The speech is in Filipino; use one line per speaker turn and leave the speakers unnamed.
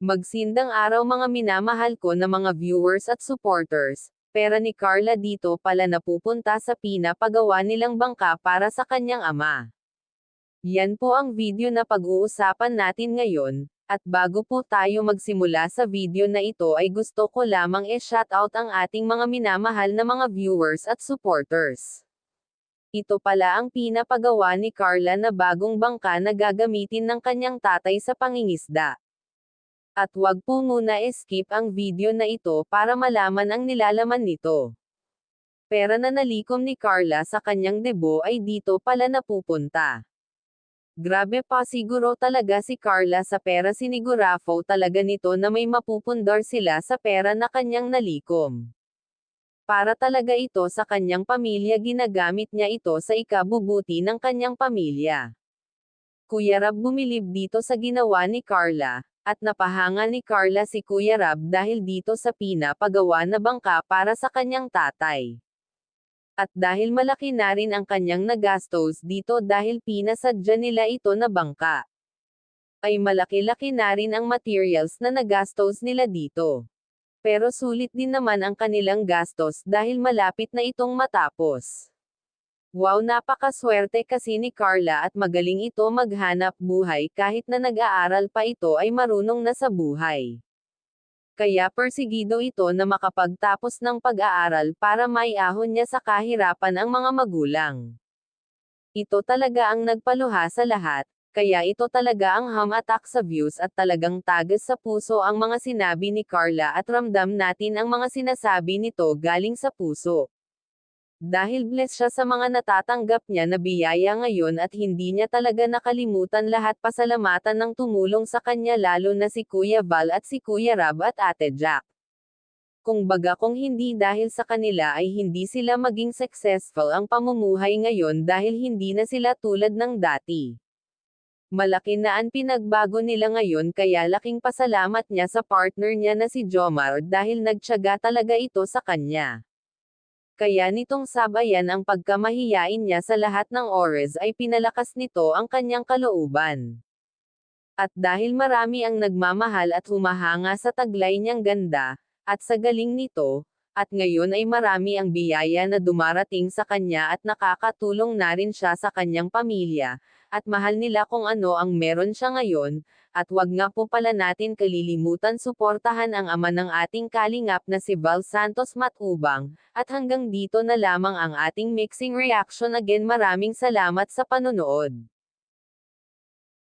Magsindang araw mga minamahal ko na mga viewers at supporters. Pera ni Carla dito pala napupunta sa pinapagawa nilang bangka para sa kanyang ama. Yan po ang video na pag-uusapan natin ngayon, at bago po tayo magsimula sa video na ito ay gusto ko lamang shoutout ang ating mga minamahal na mga viewers at supporters. Ito pala ang pinapagawa ni Carla na bagong bangka na gagamitin ng kanyang tatay sa pangingisda. At wag po muna skip ang video na ito para malaman ang nilalaman nito. Pera na nalikom ni Carla sa kanyang debo ay dito pala napupunta. Grabe pa siguro talaga si Carla sa pera, sinigurafo talaga nito na may mapupundar sila sa pera na kanyang nalikom. Para talaga ito sa kanyang pamilya, ginagamit niya ito sa ikabubuti ng kanyang pamilya. Kuya Rab bumilib dito sa ginawa ni Carla. At napahanga ni Carla si Kuya Rab dahil dito sa pinapagawa na bangka para sa kanyang tatay. At dahil malaki na rin ang kanyang nagastos dito dahil pinasadya nila ito na bangka, ay malaki-laki na rin ang materials na nagastos nila dito. Pero sulit din naman ang kanilang gastos dahil malapit na itong matapos. Wow, napakaswerte kasi ni Carla at magaling ito maghanap buhay kahit na nag-aaral pa ito ay marunong na sa buhay. Kaya persigido ito na makapagtapos ng pag-aaral para maiahon niya sa kahirapan ang mga magulang. Ito talaga ang nagpaluha sa lahat, kaya ito talaga ang hamatak sa views at talagang tagas sa puso ang mga sinabi ni Carla at ramdam natin ang mga sinasabi nito galing sa puso. Dahil blessed siya sa mga natatanggap niya na biyaya ngayon at hindi niya talaga nakalimutan lahat pasalamatan ng tumulong sa kanya, lalo na si Kuya Val at si Kuya Rab at Ate Jack. Kung hindi dahil sa kanila ay hindi sila maging successful ang pamumuhay ngayon dahil hindi na sila tulad ng dati. Malaki na ang pinagbago nila ngayon kaya laking pasalamat niya sa partner niya na si Jomar dahil nagtiyaga talaga ito sa kanya. Kaya nitong sabayan ang pagkamahiyain niya sa lahat ng oras ay pinalakas nito ang kanyang kalooban. At dahil marami ang nagmamahal at humahanga sa taglay niyang ganda, at sa galing nito, at ngayon ay marami ang biyaya na dumarating sa kanya at nakakatulong na rin siya sa kanyang pamilya, at mahal nila kung ano ang meron siya ngayon, at wag nga po pala natin kalilimutan suportahan ang ama ng ating kalingap na si Val Santos Matubang, at hanggang dito na lamang ang ating mixing reaction. Again, maraming salamat sa panonood.